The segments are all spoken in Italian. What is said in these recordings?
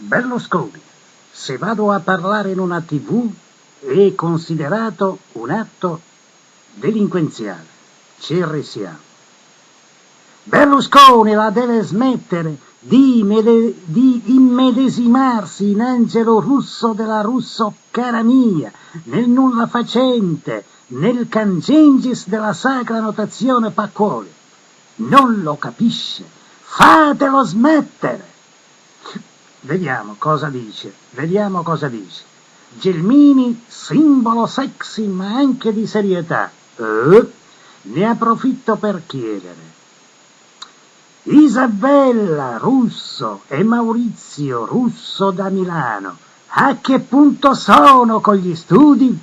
Berlusconi, se vado a parlare in una TV è considerato un atto delinquenziale. Ci risiamo. Berlusconi la deve smettere di immedesimarsi in Angelo Russo della Russo cara mia, nel nulla facente, nel Cangengis della sacra notazione Pacquoli. Non lo capisce. Fatelo smettere. Vediamo cosa dice. Gelmini, simbolo sexy ma anche di serietà. Ne approfitto per chiedere. Isabella Russo e Maurizio Russo da Milano, a che punto sono con gli studi?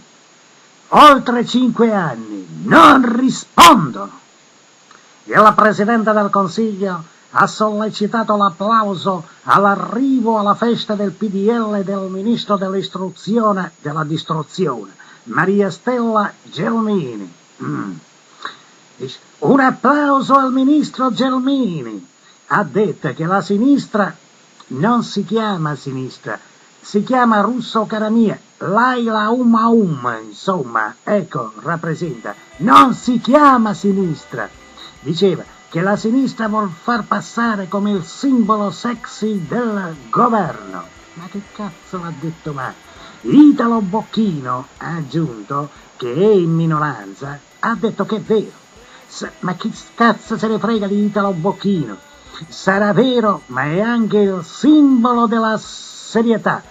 Oltre 5 anni, non rispondono. Il Presidente del Consiglio ha sollecitato l'applauso all'arrivo alla festa del PDL del Ministro dell'Istruzione della Distruzione, Maria Stella Gelmini. Un applauso al Ministro Gelmini. Ha detto che la sinistra non si chiama sinistra, si chiama Russo cara mia, Laila insomma, ecco, rappresenta. Non si chiama sinistra. Diceva che la sinistra vuol far passare come il simbolo sexy del governo. Ma che cazzo l'ha detto mai? Italo Bocchino ha aggiunto, che è in minoranza, ha detto che è vero. Ma chi cazzo se ne frega di Italo Bocchino? Sarà vero, ma è anche il simbolo della serietà.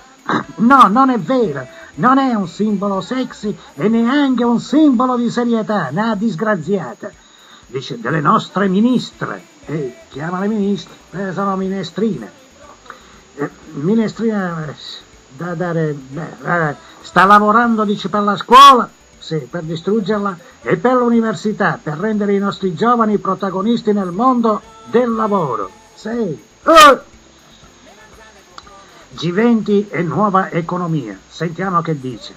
No, non è vero. Non è un simbolo sexy e neanche un simbolo di serietà, una disgraziata. Dice delle nostre ministre, chiama le ministre, sono minestrine. Minestrina da dare, sta lavorando, dice, per la scuola, sì, per distruggerla, e per l'università, per rendere i nostri giovani protagonisti nel mondo del lavoro. Sì. G20 e nuova economia. Sentiamo che dice.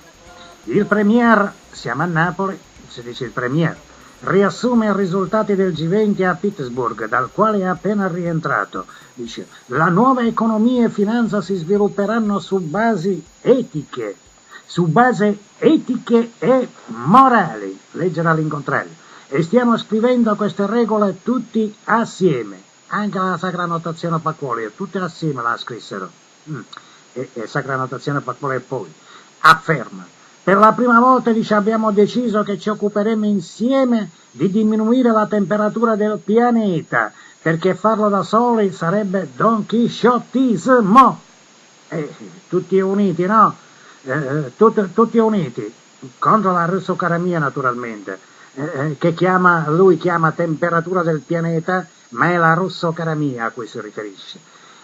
Il Premier, siamo a Napoli, si dice il Premier, riassume i risultati del G20 a Pittsburgh, dal quale è appena rientrato. Dice, la nuova economia e finanza si svilupperanno su basi etiche e morali, leggere all'incontrario. E stiamo scrivendo queste regole tutti assieme, anche la Sacra Notazione Pacquoli, tutti assieme la scrissero. E Sacra Notazione Pacquoli poi afferma. Per la prima volta, dice, abbiamo deciso che ci occuperemo insieme di diminuire la temperatura del pianeta, perché farlo da soli sarebbe donchisciottismo. Tutti uniti, no? Tutti uniti, contro la Russo cara mia naturalmente, che lui chiama temperatura del pianeta, ma è la Russo cara mia a cui si riferisce.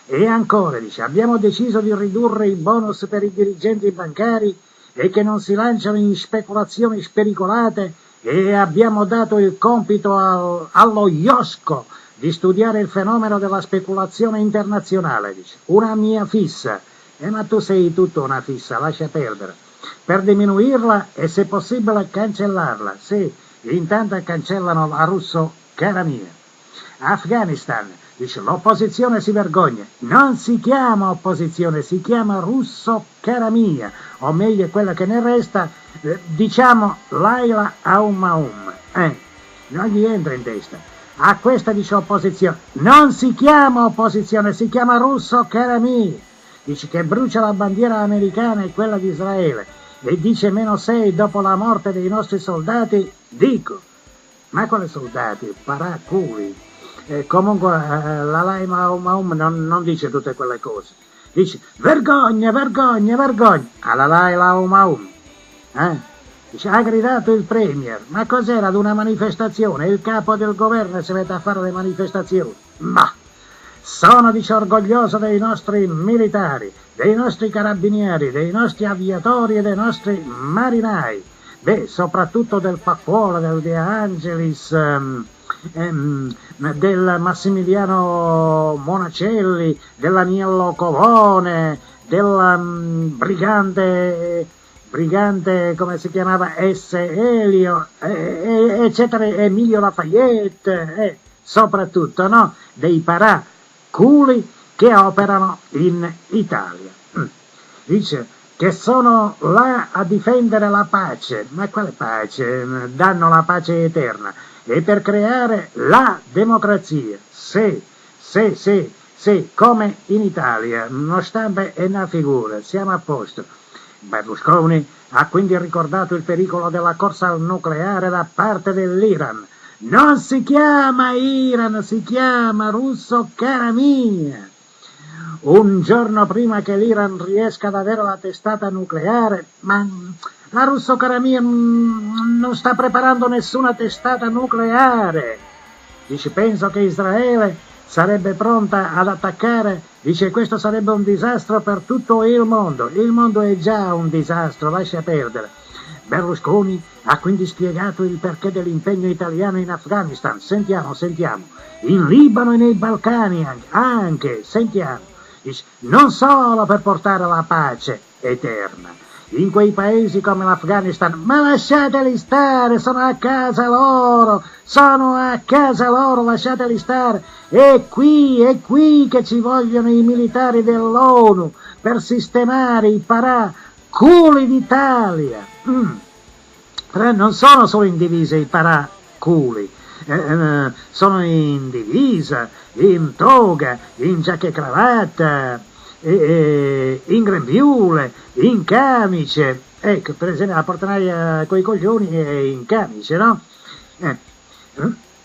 E ancora, dice, abbiamo deciso di ridurre i bonus per i dirigenti bancari e che non si lanciano in speculazioni spericolate, e abbiamo dato il compito allo IOSCO di studiare il fenomeno della speculazione internazionale, dice. Una mia fissa. Ma tu sei tutto una fissa, lascia perdere. Per diminuirla e se possibile cancellarla. Sì, intanto cancellano la Russo cara mia. Afghanistan, dice, l'opposizione si vergogna. Non si chiama opposizione, si chiama Russo cara mia, o meglio quella che ne resta, diciamo Laila Aum. Non gli entra in testa. A questa dice opposizione. Non si chiama opposizione, si chiama Russo cara mia. Dice che brucia la bandiera americana e quella di Israele, e dice -6 dopo la morte dei nostri soldati. Dico, ma quali soldati? Paraculi. Comunque la Laila Aum non dice tutte quelle cose. Dice vergogna alla Laila Aum. Dice, ha gridato il Premier. Ma cos'era, ad una manifestazione? Il capo del governo si mette a fare le manifestazioni. Ma sono, dice, orgoglioso dei nostri militari, dei nostri carabinieri, dei nostri aviatori e dei nostri marinai. Soprattutto del Pacquola, del De Angelis, del Massimiliano Monacelli, dell'Aniello Covone, del brigante, come si chiamava, S. Elio, eccetera, Emilio Lafayette, soprattutto, no? Dei parà culi che operano in Italia. Dice che sono là a difendere la pace. Ma quale pace? Danno la pace eterna. E per creare la democrazia. Sì, come in Italia. Non stampa e una figura. Siamo a posto. Berlusconi ha quindi ricordato il pericolo della corsa al nucleare da parte dell'Iran. Non si chiama Iran, si chiama russo cara mia. Un giorno prima che l'Iran riesca ad avere la testata nucleare, ma la russo cara mia non sta preparando nessuna testata nucleare. Dice, penso che Israele sarebbe pronta ad attaccare, dice questo sarebbe un disastro per tutto il mondo è già un disastro, lascia perdere. Berlusconi ha quindi spiegato il perché dell'impegno italiano in Afghanistan, sentiamo, in Libano e nei Balcani anche, sentiamo. Dice, non solo per portare la pace eterna in quei paesi come l'Afghanistan, ma lasciateli stare, sono a casa loro, lasciateli stare. È qui che ci vogliono i militari dell'ONU per sistemare i paraculi d'Italia. Non sono solo in divisa i paraculi, sono in divisa, in toga, in giacca e cravatta, in grembiule, in camice. Ecco, per esempio la portanaia coi coglioni è in camice, no?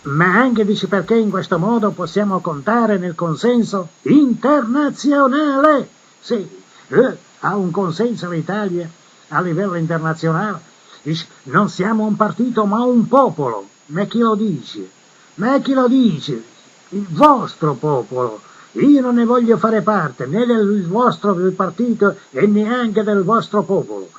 Ma anche dice perché in questo modo possiamo contare nel consenso internazionale. Sì, ha un consenso l'Italia a livello internazionale. Dice, non siamo un partito ma un popolo. Ma chi lo dice? Il vostro popolo. Io non ne voglio fare parte né del vostro partito e neanche del vostro popolo.